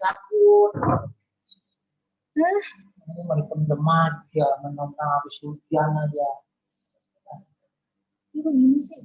takut. Hah? Ini mau dipendem aja, menentang habis hujan aja. Itu gini sih.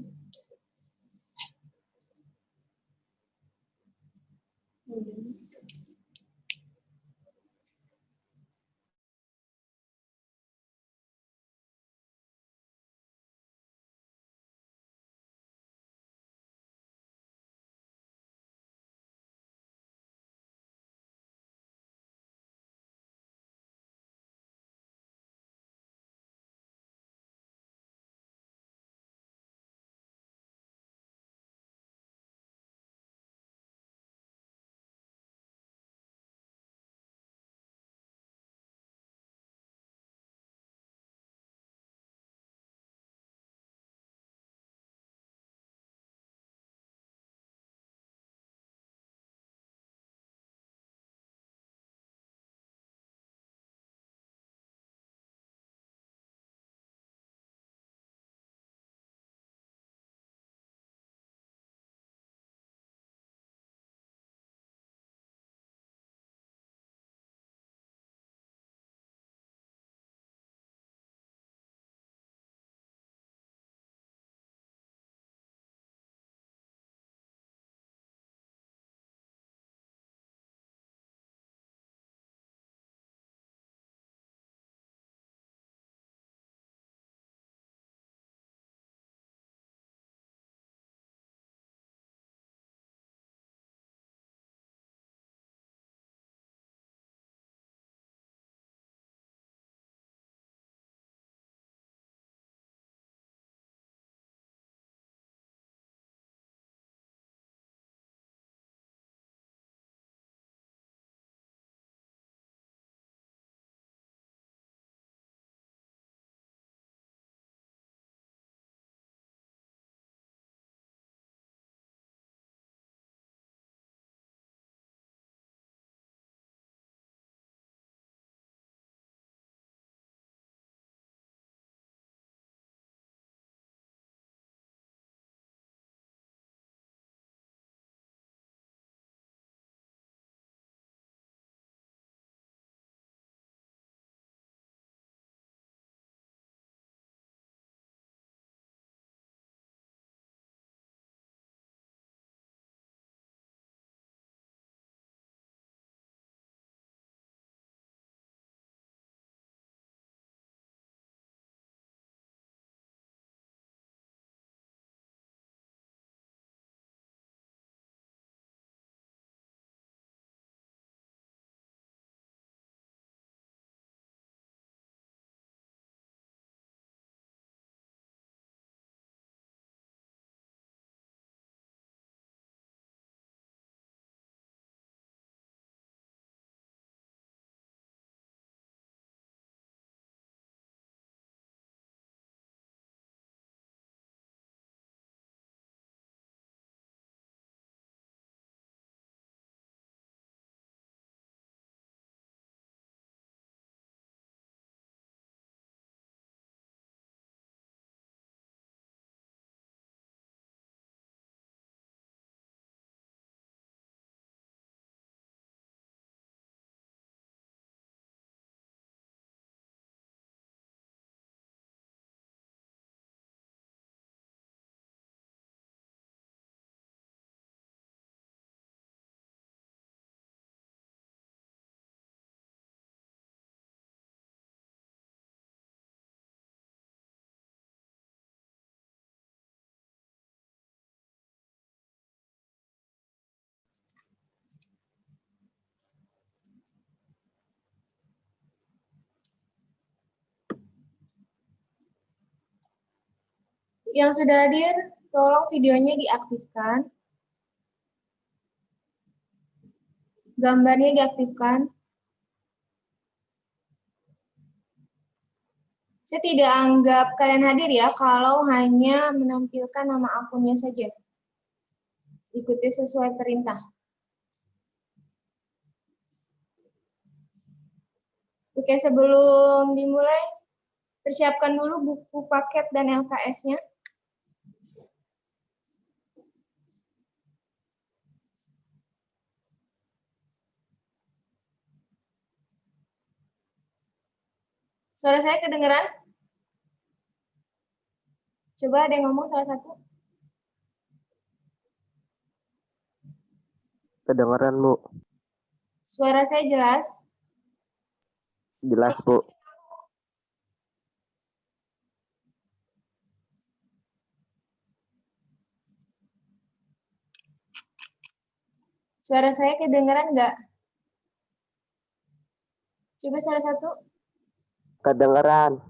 Yang sudah hadir, tolong videonya diaktifkan. Gambarnya diaktifkan. Saya tidak anggap kalian hadir ya, kalau hanya menampilkan nama akunnya saja. Ikuti sesuai perintah. Oke, sebelum dimulai, persiapkan dulu buku paket dan LKS-nya. Suara saya kedengeran? Coba ada yang ngomong salah satu. Kedengeran, Bu. Suara saya jelas? Jelas, Bu. Suara saya kedengeran nggak? Coba salah satu. Kedengeran.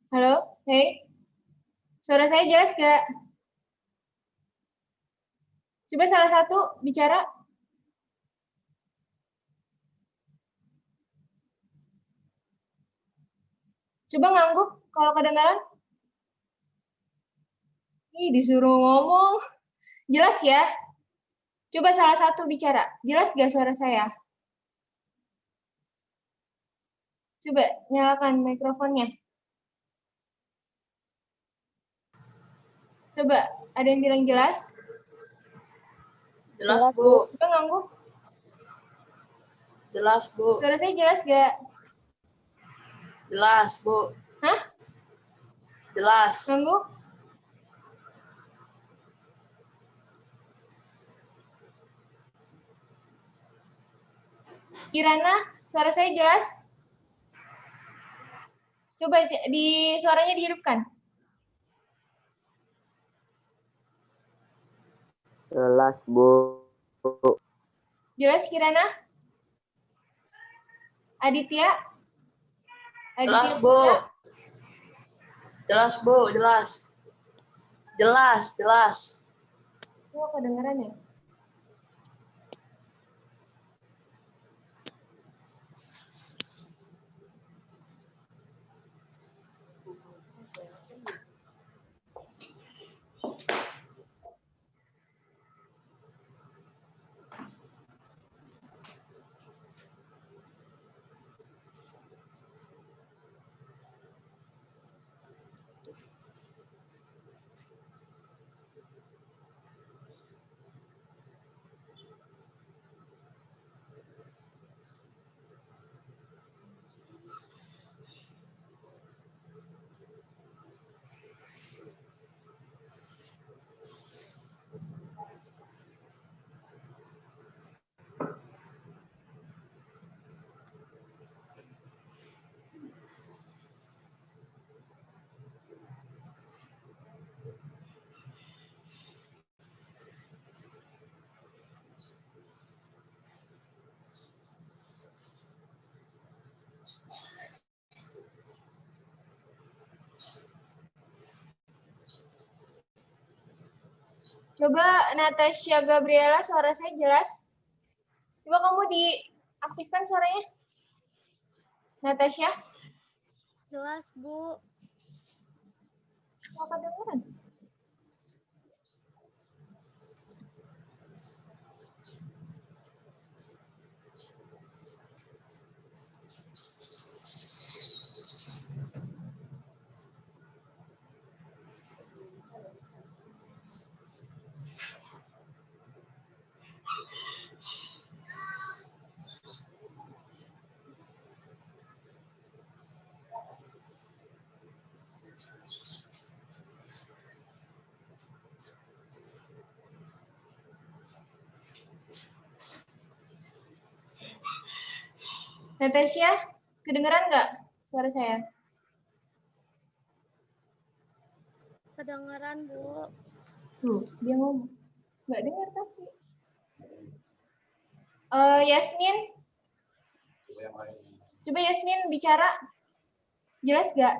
Halo? Hey? Suara saya jelas nggak? Coba salah satu bicara. Coba ngangguk kalau kedengaran. Ih, disuruh ngomong. Jelas ya? Coba salah satu bicara. Jelas nggak suara saya? Coba nyalakan mikrofonnya. Coba, ada yang bilang jelas? Jelas, Bu. Coba ngangguk. Jelas, Bu. Suara saya jelas nggak? Jelas, Bu. Hah? Jelas. Ngangguk? Kirana, suara saya jelas? Coba suaranya dihidupkan. Jelas, Bu. Jelas Kirana? Aditya? Jelas, Aditya Bu. Putra? Jelas, Bu. Jelas. Jelas, jelas. Kok kedengeran ya? Coba Natasha Gabriela, suara saya jelas? Coba kamu diaktifkan suaranya. Natasha? Jelas, Bu. Kok kedengeran? Natasha, kedengeran nggak suara saya? Kedengeran, Bu. Tuh, dia ngomong. Nggak dengar tapi. Yasmin? Coba Yasmin bicara. Jelas nggak?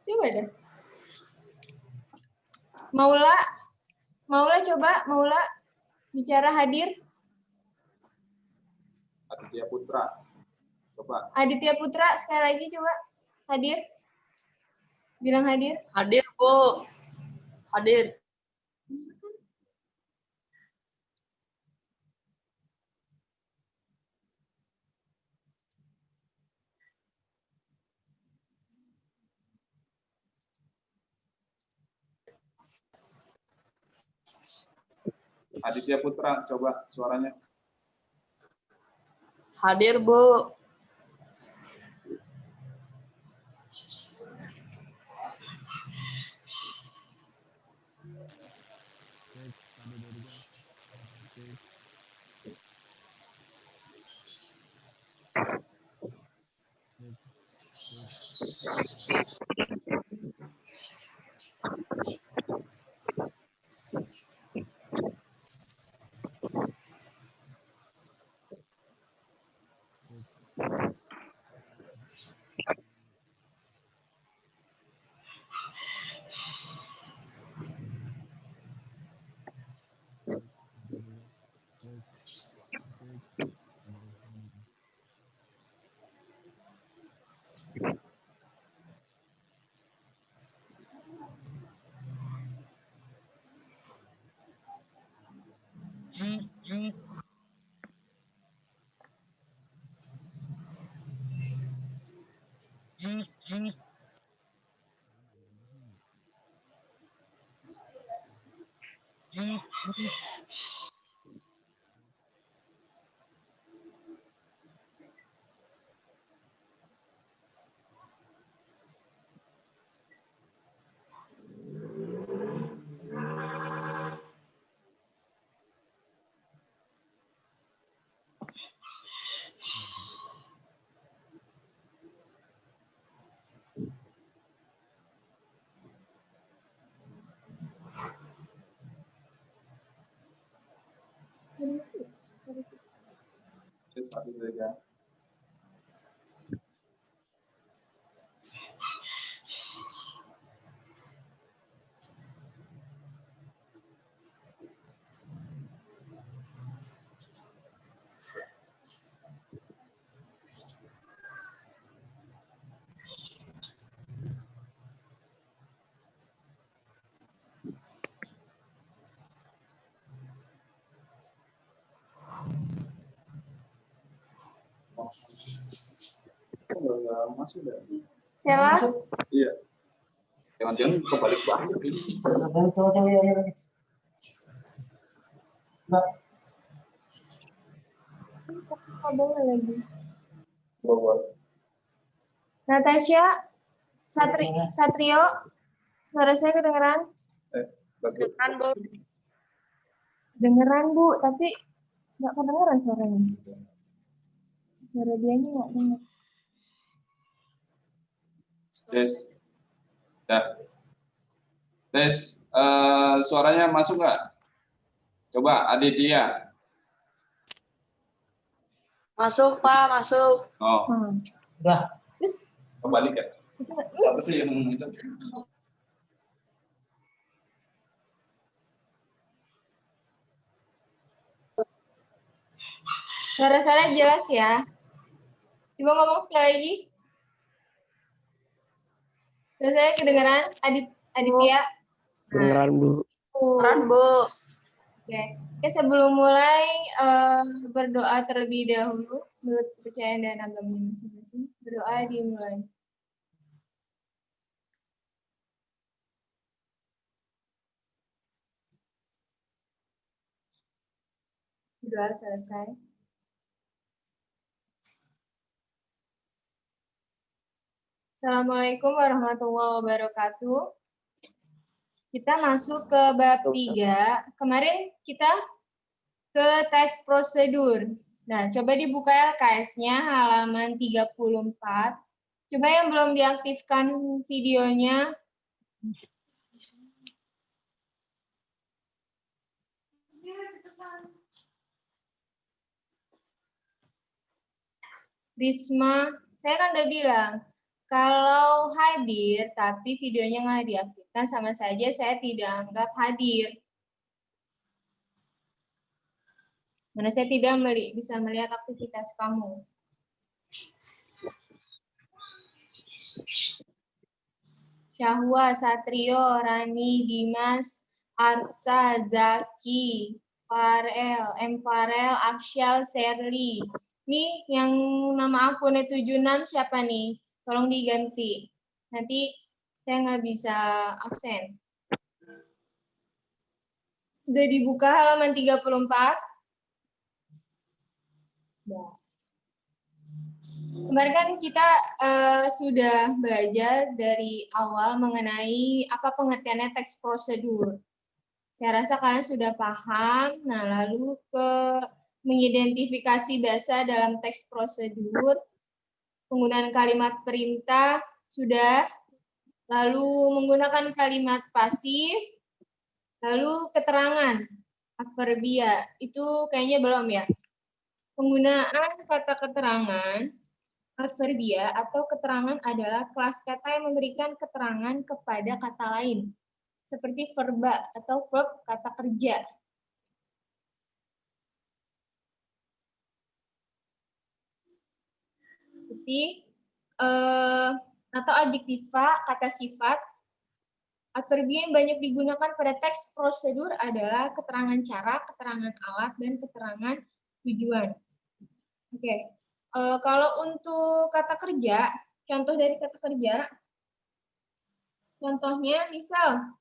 Coba deh. Maula coba, Maula bicara hadir. Aditya Putra. Coba. Aditya Putra sekali lagi coba hadir. Bilang hadir. Hadir, Bu. Hadir. Aditya Putra, coba suaranya. Hadir, Bu. Satu saja. Masuk dah. Sela, Iya. Jangan-jangan kebalik banget ini. Coba ya. Nah, kabelnya lagi. Bawa. Natasha, Satrio, suara saya kedengeran? Bagus. Kan, Bu. Dengeran, Bu, tapi nggak kedengeran suaranya. Suara dianya nggak dengar. Tes. Dah. Tes. Suaranya masuk nggak? Coba Aditya. Masuk, Pak, masuk. Oh, udah. Terus, kebalik ya. Siapa tuh yang itu? suara saya jelas ya. Coba ngomong sekali lagi. Suara saya kedengeran, Aditya? Kedengeran, Bu. Kedengeran, Bu. Oke. Oke, sebelum mulai berdoa terlebih dahulu menurut kepercayaan dan agamanya masing-masing. Berdoa dimulai. Doa selesai. Assalamualaikum warahmatullahi wabarakatuh. Kita masuk ke bab 3. Kemarin kita ke teks prosedur. Nah, coba dibuka LKS-nya halaman 34. Coba yang belum diaktifkan videonya. Risma, saya kan udah bilang, kalau hadir tapi videonya nggak diaktifkan, sama saja saya tidak anggap hadir. Mana saya tidak bisa melihat aktivitas kamu. Syahwa, Satrio, Rani, Dimas, Arsa, Zaki, Farel, Aksyal, Sherly. Ini yang nama akunnya 76 siapa nih? Tolong diganti. Nanti saya nggak bisa absen. Udah dibuka halaman 34. Kemarin kan kita sudah belajar dari awal mengenai apa pengertiannya teks prosedur. Saya rasa kalian sudah paham. Nah, lalu ke mengidentifikasi bahasa dalam teks prosedur, penggunaan kalimat perintah sudah, lalu menggunakan kalimat pasif, lalu keterangan adverbia itu kayaknya belum ya. Penggunaan kata keterangan adverbia atau keterangan adalah kelas kata yang memberikan keterangan kepada kata lain, seperti verba atau verb kata kerja. Seperti atau adjektiva kata sifat. Adverbia yang banyak digunakan pada teks prosedur adalah keterangan cara, keterangan alat, dan keterangan tujuan. Oke. Kalau untuk kata kerja, contoh dari kata kerja, contohnya misal,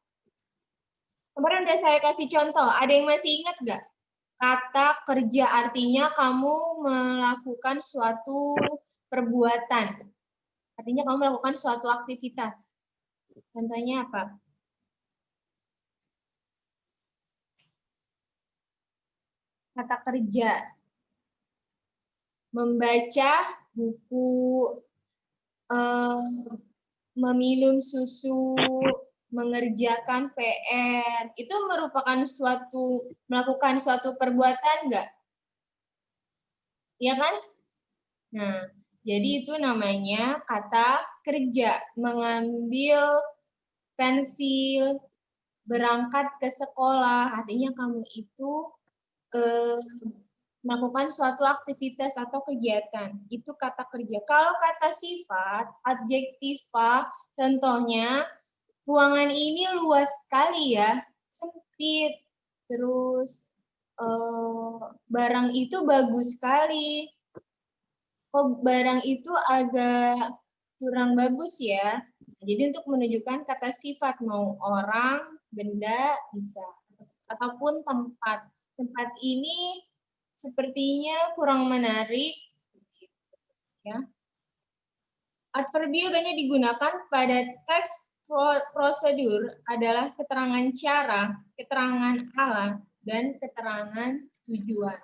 kemarin udah saya kasih contoh, ada yang masih ingat nggak? Kata kerja artinya kamu melakukan suatu perbuatan. Artinya kamu melakukan suatu aktivitas. Contohnya apa? Kata kerja. Membaca buku, meminum susu, mengerjakan PR, itu merupakan melakukan suatu perbuatan enggak? Iya kan? Nah, jadi itu namanya kata kerja. Mengambil pensil, berangkat ke sekolah, artinya kamu itu melakukan suatu aktivitas atau kegiatan. Itu kata kerja. Kalau kata sifat, adjektiva, contohnya, ruangan ini luas sekali ya, sempit. Terus, barang itu bagus sekali. Kok barang itu agak kurang bagus ya. Jadi untuk menunjukkan kata sifat, mau orang, benda, bisa. Ataupun tempat. Tempat ini sepertinya kurang menarik. Ya. Adverbia banyak digunakan pada teks prosedur adalah keterangan cara, keterangan alat, dan keterangan tujuan.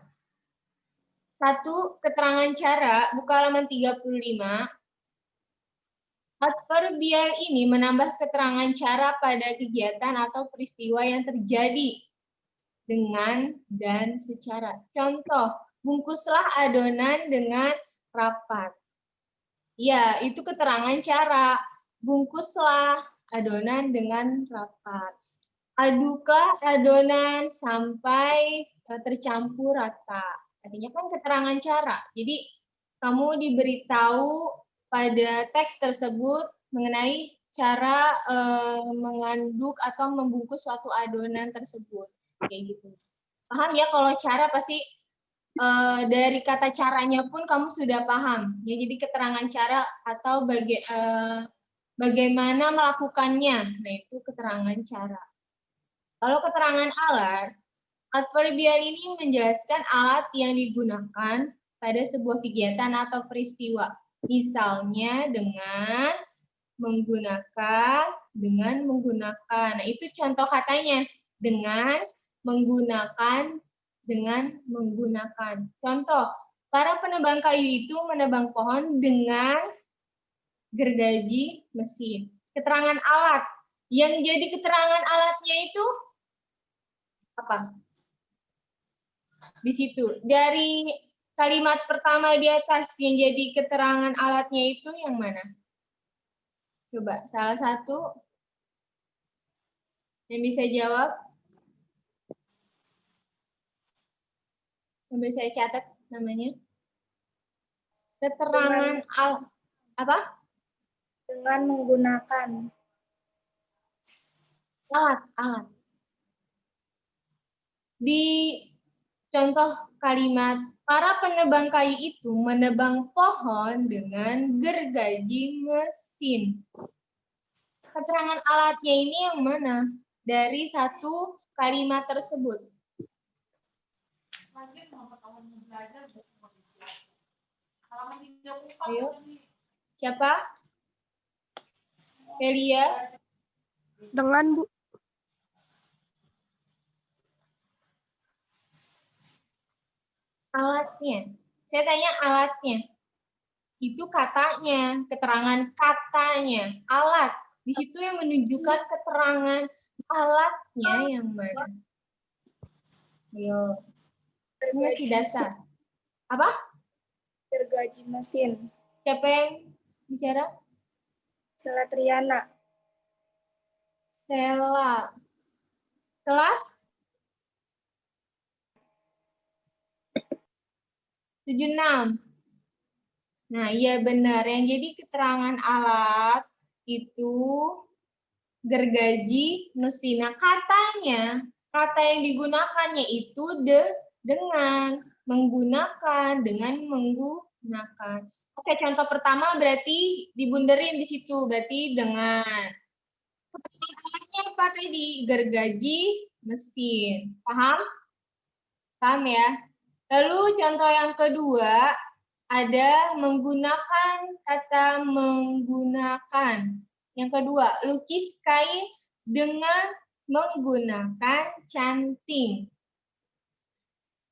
1. Keterangan cara, buka halaman 35. Adverbial ini menambah keterangan cara pada kegiatan atau peristiwa yang terjadi dengan dan secara. Contoh, bungkuslah adonan dengan rapat. Ya, itu keterangan cara. Bungkuslah adonan dengan rapat. Aduklah adonan sampai tercampur rata. Artinya kan keterangan cara. Jadi, kamu diberitahu pada teks tersebut mengenai cara mengaduk atau membungkus suatu adonan tersebut. Kayak gitu. Paham ya, kalau cara pasti dari kata caranya pun kamu sudah paham. Ya, jadi keterangan cara atau bagaimana melakukannya. Nah, itu keterangan cara. Kalau keterangan alat, adverbial ini menjelaskan alat yang digunakan pada sebuah kegiatan atau peristiwa. Misalnya dengan menggunakan, Nah, itu contoh katanya. Dengan menggunakan, Contoh, para penebang kayu itu menebang pohon dengan gergaji mesin. Keterangan alat. Yang jadi keterangan alatnya itu apa? Di situ. Dari kalimat pertama di atas yang jadi keterangan alatnya itu yang mana? Coba, salah satu yang bisa jawab. Sambil saya catat namanya. Keterangan alat. Apa? Dengan menggunakan. Alat. Di contoh kalimat, para penebang kayu itu menebang pohon dengan gergaji mesin. Keterangan alatnya ini yang mana? Dari satu kalimat tersebut? Ayo, siapa? Velia? Dengan, Bu. Alatnya. Saya tanya alatnya. Itu katanya, keterangan katanya, alat. Di situ yang menunjukkan keterangan alatnya yang mana? Ayo, ini masih dasar. Apa? Gergaji mesin. Siapa yang bicara? Sela Triana. Sela. Kelas? 76. Nah, iya benar. Yang jadi keterangan alat itu gergaji mesin. Nah, katanya, kata yang digunakannya itu dengan, menggunakan, dengan menggunakan. Oke, contoh pertama berarti dibunderin di situ, berarti dengan. Keterangan alatnya apa tadi? Gergaji mesin. Paham? Paham ya? Lalu contoh yang kedua, ada menggunakan kata menggunakan. Yang kedua, lukis kain dengan menggunakan canting.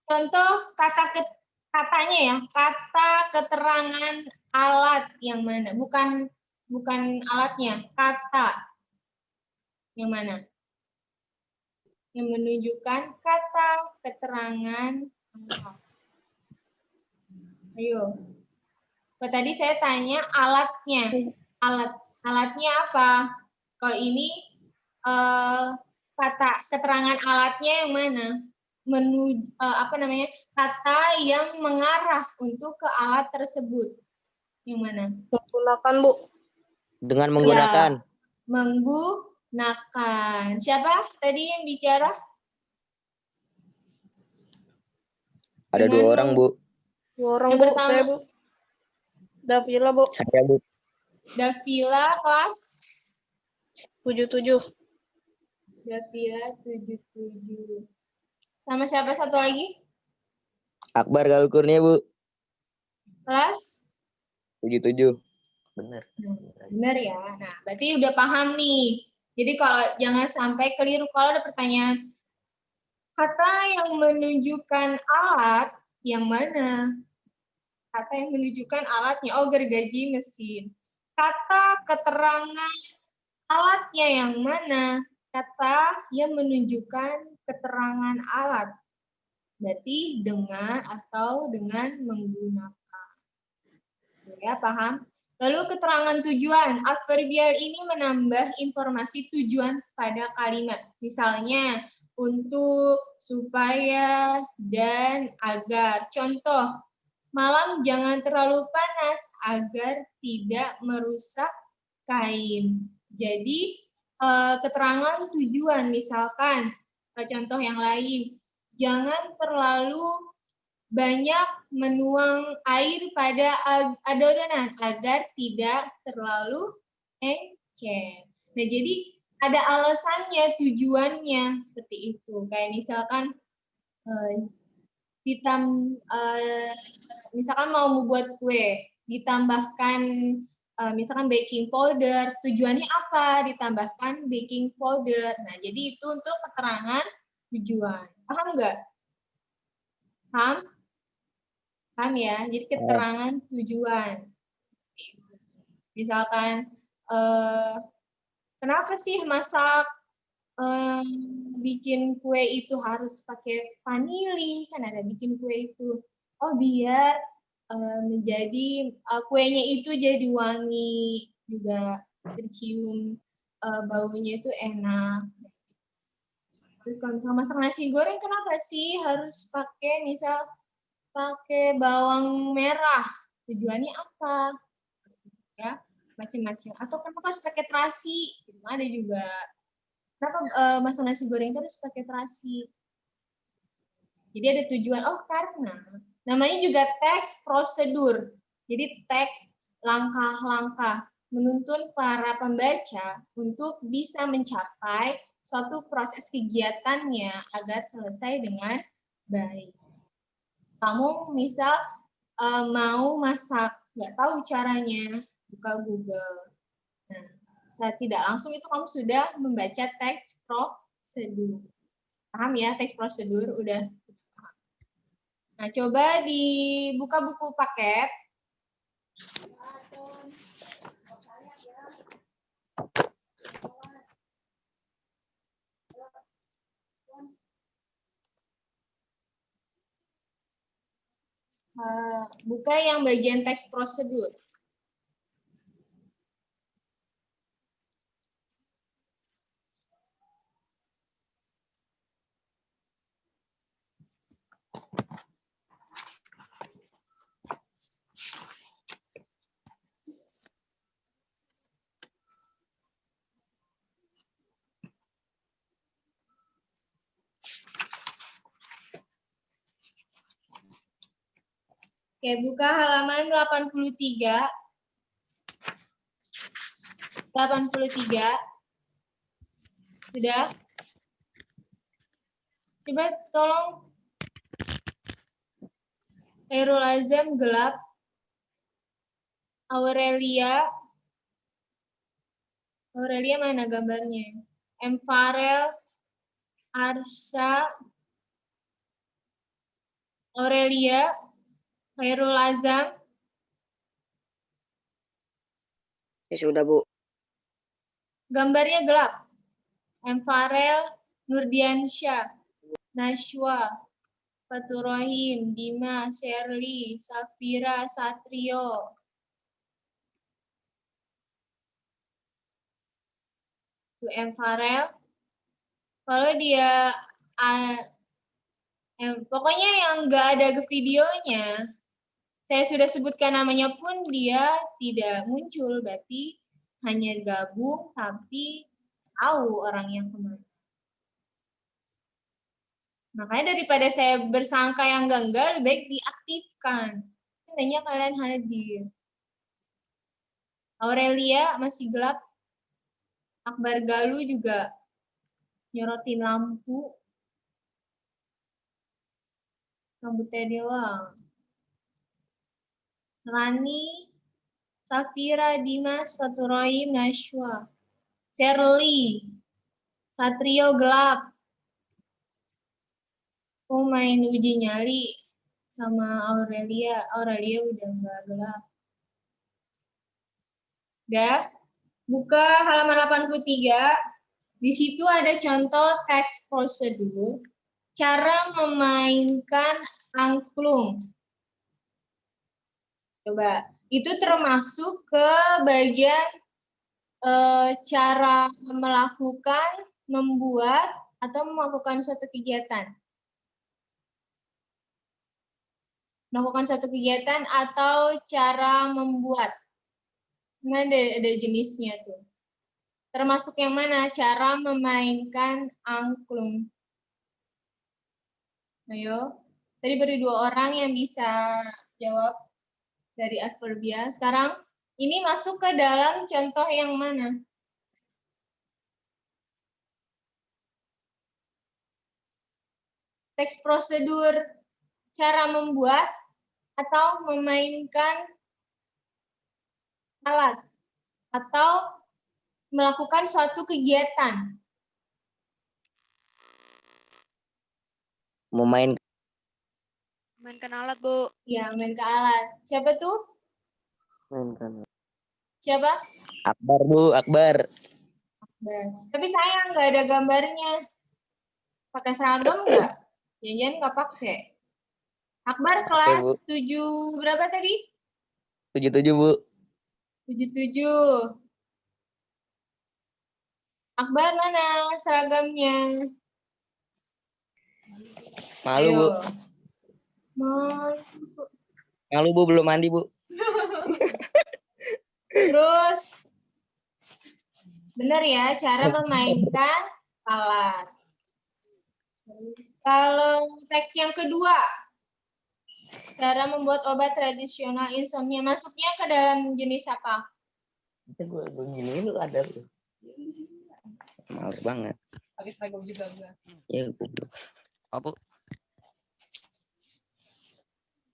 Contoh katanya ya, kata keterangan alat yang mana? Bukan alatnya, kata yang mana? Yang menunjukkan kata keterangan alat. Ayo. Tadi saya tanya alatnya. Alatnya apa? Kalau ini kata keterangan alatnya yang mana? Kata yang mengarah untuk ke alat tersebut. Yang mana? Menggunakan, Bu. Dengan menggunakan. Ya, menggunakan. Siapa tadi yang bicara? Ada Dengan 2 orang, Bu. 2 orang, Yang Bu. pertama. Saya, Bu. Davila, Bu. Saya, Bu. Davila kelas 77. Davila 77. Sama siapa satu lagi? Akbar Galuh Kurnia, Bu. Kelas? 77. Benar. Benar ya. Nah, berarti udah paham nih. Jadi kalau jangan sampai keliru kalau ada pertanyaan kata yang menunjukkan alat yang mana? Kata yang menunjukkan alatnya, oh gergaji mesin. Kata keterangan alatnya yang mana? Kata yang menunjukkan keterangan alat. Berarti dengan atau dengan menggunakan. Ya, paham? Lalu keterangan tujuan. Adverbial ini menambah informasi tujuan pada kalimat. Misalnya, untuk, supaya, dan, agar. Contoh, malam jangan terlalu panas agar tidak merusak kain. Jadi, keterangan tujuan. Misalkan, contoh yang lain. Jangan terlalu banyak menuang air pada adonan agar tidak terlalu encer. Nah, jadi ada alasannya, tujuannya seperti itu. Kayak misalkan misalkan mau membuat kue, ditambahkan misalkan baking powder, tujuannya apa? Ditambahkan baking powder. Nah, jadi itu untuk keterangan tujuan. Paham nggak? Paham? Paham ya? Jadi keterangan tujuan. Misalkan, kenapa sih masak bikin kue itu harus pakai vanili? Kan ada bikin kue itu. Oh, biar menjadi kuenya itu jadi wangi, juga tercium baunya itu enak. Terus kalau misalnya masak nasi goreng, kenapa sih harus pakai bawang merah? Tujuannya apa? Ya, macam-macam. Atau kenapa harus pakai terasi? Ada juga. Kenapa masak nasi goreng itu harus pakai terasi? Jadi ada tujuan. Oh, karena namanya juga teks prosedur. Jadi teks langkah-langkah menuntun para pembaca untuk bisa mencapai suatu proses kegiatannya agar selesai dengan baik. Kamu misal mau masak, nggak tahu caranya, buka Google. Nah, saat tidak langsung itu kamu sudah membaca teks prosedur. Paham ya teks prosedur? Udah. Nah, coba dibuka buku paket. Buka yang bagian teks prosedur. Oke, buka halaman 83. 83. Sudah? Coba tolong Khairul Azam gelap. Aurelia mana gambarnya? M. Farel, Arsa, Aurelia, Khairul Azam. Ya sudah, Bu. Gambarnya gelap. M. Farel, Nurdiansyah, Nashwa, Faturrahim, Dima, Sherly, Safira, Satrio. M. Farel. Kalau dia pokoknya yang nggak ada videonya, saya sudah sebutkan namanya pun dia tidak muncul, berarti hanya gabung tapi tahu orang yang kemana. Makanya daripada saya bersangka yang enggak, lebih baik diaktifkan. Seandainya kalian hadir. Aurelia masih gelap. Akbar Galuh juga nyorotin lampu. Rambutnya doang. Rani, Safira, Dimas, Faturrahim, Nashwa. Sherly, Satrio gelap. Oh, main uji nyali sama Aurelia. Aurelia udah nggak gelap. Udah. Buka halaman 83. Di situ ada contoh teks prosedur. Cara memainkan angklung. Coba. Itu termasuk ke bagian cara melakukan, membuat, atau melakukan suatu kegiatan. Melakukan suatu kegiatan atau cara membuat. Nah, ada jenisnya tuh. Termasuk yang mana? Cara memainkan angklung. Ayo. Tadi baru 2 orang yang bisa jawab dari adverbia. Sekarang ini masuk ke dalam contoh yang mana? Teks prosedur cara membuat atau memainkan alat atau melakukan suatu kegiatan. Mainkan alat, Bu. Ya, memainkan alat. Siapa tuh? Mainkan. Siapa? Akbar, Bu, Akbar. Tapi sayang nggak ada gambarnya. Pakai seragam nggak? Jangan nggak pakai. Akbar kelas 7 berapa tadi? 77, Bu. 77. Akbar mana seragamnya? Malu, Ayo. Bu. Malu. Malu, Bu, belum mandi, Bu. Terus, benar ya, cara memainkan alat. Kalau teks yang kedua, cara membuat obat tradisional insomnia, masuknya ke dalam jenis apa? Gue gini lu ada. Malu banget. Habis lagu juga gua. Ya, goblok. Apa?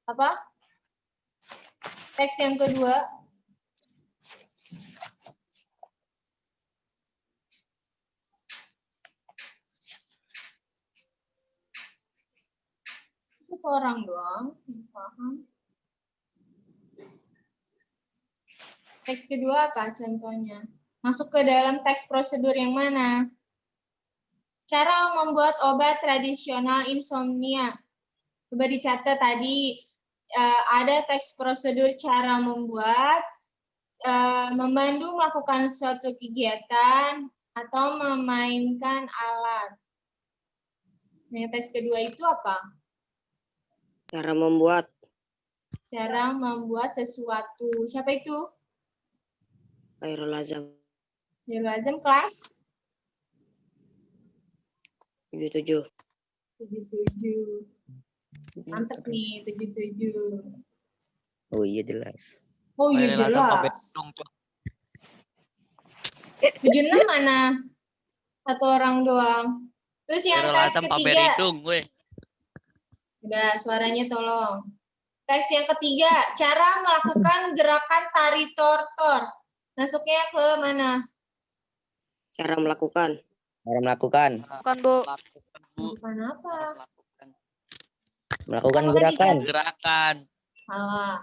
Apa? Teks yang kedua. Satu orang doang, paham. Teks kedua apa contohnya? Masuk ke dalam teks prosedur yang mana? Cara membuat obat tradisional insomnia. Coba dicatat tadi, ada teks prosedur cara membuat, memandu melakukan suatu kegiatan, atau memainkan alat. Yang teks kedua itu apa? Cara membuat. Cara membuat sesuatu. Siapa itu? Khairul Azam. Khairul Azam kelas 77. 77. Mantep nih, 77. Oh iya jelas. Oh iya Khairul Azam Pak jelas. Bedung, Cok. 76 mana? Satu orang doang. Terus yang Khairul teks Azam Pak ketiga. Beridung, weh. Udah, suaranya tolong. Teks yang ketiga, cara melakukan gerakan tari tortor. Masuknya ke mana? Cara melakukan. Cara melakukan. Bukan, Bu. Lakukan, Bu. Bukan apa? Lakukan. Melakukan Apa gerakan. tadi, Gerakan. Salah.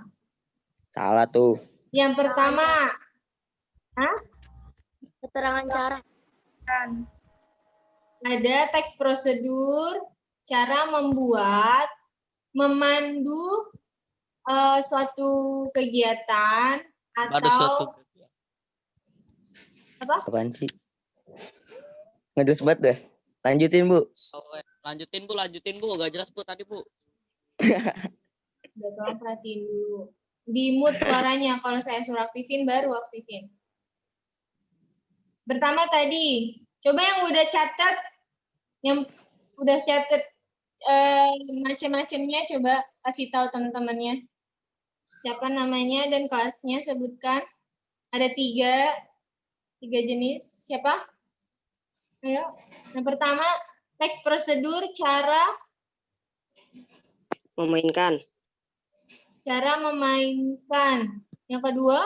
Salah tuh. Yang pertama, Keterangan cara. ada teks prosedur, cara membuat, memandu suatu kegiatan, Baru suatu. atau apa? Apaan sih? Ngejelas banget dah. Lanjutin, Bu. Oh, weh. Lanjutin, Bu. Gak jelas, Bu, tadi, Bu. Udah, tolong perhatiin dulu. Di mute suaranya, kalau saya suruh aktifin, baru aktifin. Pertama tadi, coba yang udah catat macam-macamnya, coba kasih tahu teman-temannya. Siapa namanya dan kelasnya, sebutkan. Ada tiga jenis. Siapa? Ayo. Yang pertama, teks prosedur cara Memainkan. memainkan. Yang kedua,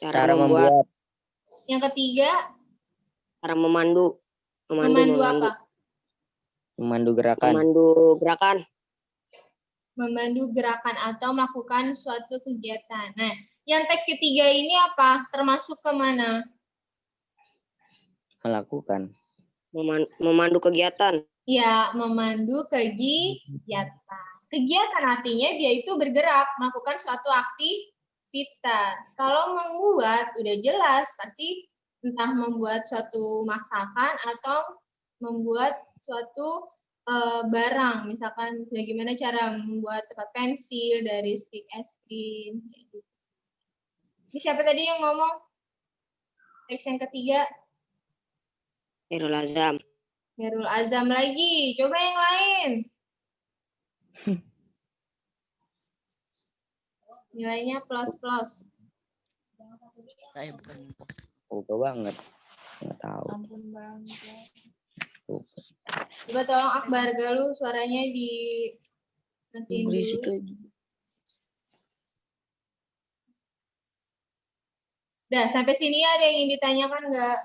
Cara membuat. yang ketiga, Cara memandu. memandu apa? Memandu gerakan. Memandu gerakan. Memandu gerakan atau melakukan suatu kegiatan. Nah, yang teks ketiga ini apa? Termasuk ke mana? Melakukan. Memandu kegiatan. Ya, memandu kegiatan. Kegiatan artinya dia itu bergerak, melakukan suatu aktivitas. Kalau membuat, udah jelas, pasti entah membuat suatu masakan atau membuat suatu barang. Misalkan bagaimana cara membuat tempat pensil dari stick es krim. Ini siapa tadi yang ngomong? Teks yang ketiga. Khairul Azam. Khairul Azam lagi. Coba yang lain. Nilainya plus. Saya bukan. Lupa banget. Nggak tahu. Ampun banget. Coba tolong Akbar Galuh suaranya di nantiin Berisik dulu. lagi. Dah, sampai sini ada yang ingin ditanyakan nggak?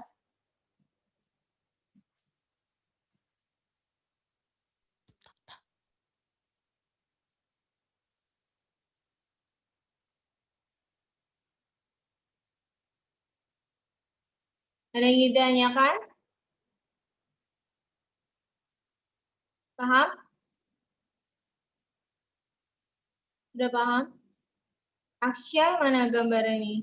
Ada yang ingin ditanyakan? Paham? Udah paham? Aksyal mana gambar ini?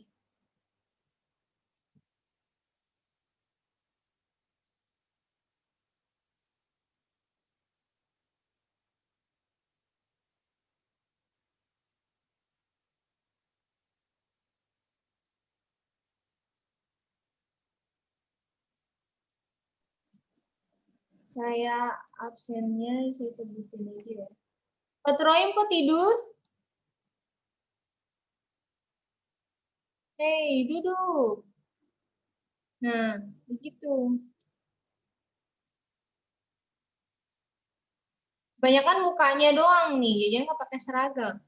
Saya absennya saya sebutin aja ya. Patroim kok tidur? Hei, duduk. Nah, begitu. Kebanyakan mukanya doang nih, jajan nggak pakai seragam.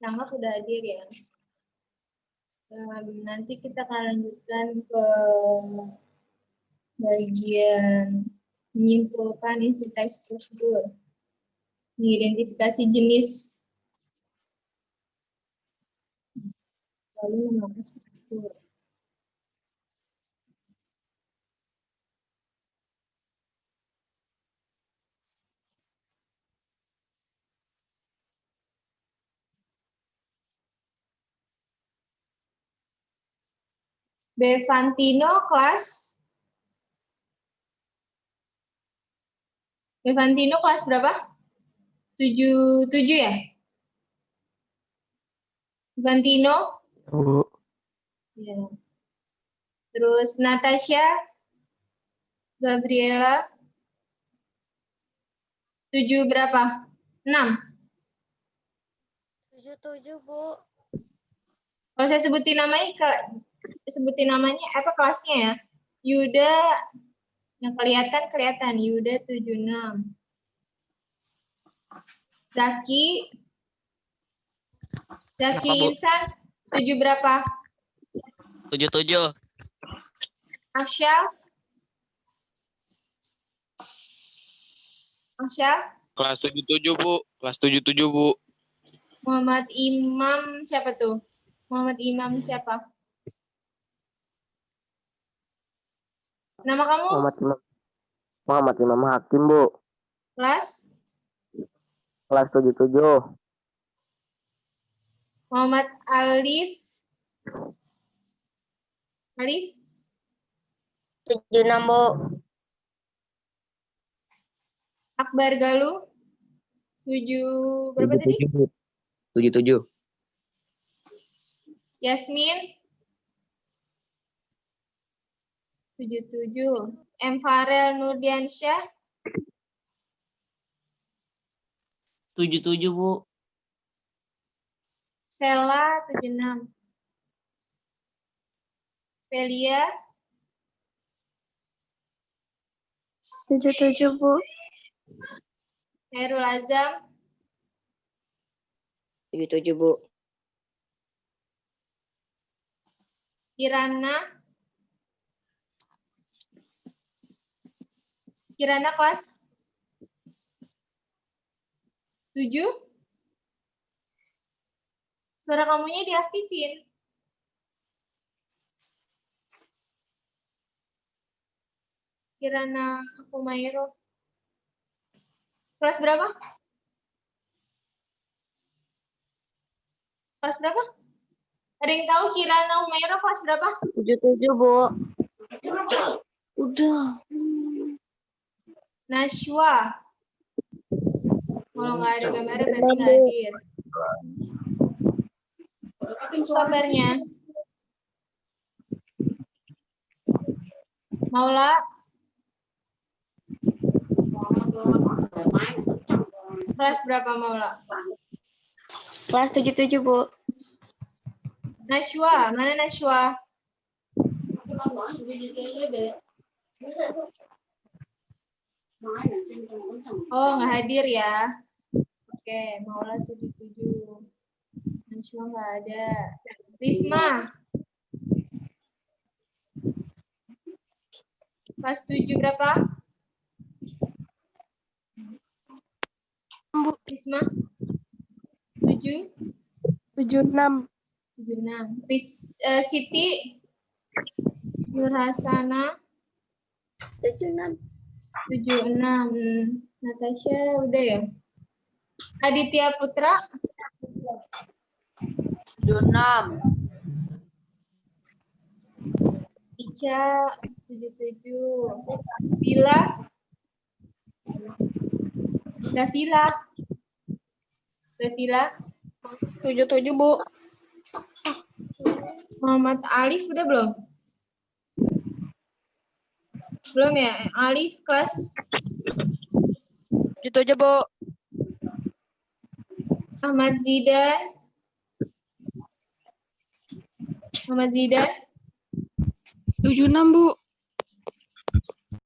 Rangga udah hadir ya. Nanti kita akan lanjutkan ke bagian menyimpulkan isi teks prosedur. Mengidentifikasi jenis. Lalu memakai struktur. Bevantino kelas berapa? 7 ya? Bevantino? Bu. Ya. Terus Natasha, Gabriela, 7 berapa? 6. 77, Bu. Kalau saya sebutin namanya apa kelasnya ya? Yuda yang kelihatan Yuda 76. Zaki Berapa, Bu? Insan 7 berapa? 77. Asyal Kelas 77, Bu. Kelas 77, Bu. Muhammad Imam siapa tuh? Muhammad Imam siapa? Nama kamu? Muhammad Imam Hakim, Bu. Kelas? Kelas 77. Muhammad Alif 76, Bu. Akbar Galuh 7 berapa tadi? 77. Yasmin 77. M. Farel Nurdiansyah 77, Bu. Sela 76. Velia 77, Bu. Herul Azam 77, Bu. Kirana kelas 7. Suara kamunya diaktifin. Kirana Kumairo. Kelas berapa? Kelas berapa? Ada yang tahu Kirana Humairo kelas berapa? 77, Bu. Udah. Nashwa. Kalau nggak ada gambarnya berarti nggak hadir. Kabarnya? Maula? Kelas berapa Maula? Kelas 77, Bu. Nashwa, mana Nashwa? Oh, nggak hadir ya. Oke, Maula 77. Nashwa nggak ada. Risma. Kelas 7 berapa? Bu. Risma? 7? 76. 76. Siti Nurhasana 76. 76. Natasha udah ya? Aditya Putra 76. Ica 77. Davila 77, Bu. Muhammad Alif udah belum? Belum ya? Alif kelas 77, Bu. Ahmad Zidan Muhammad Zidan? 76, Bu.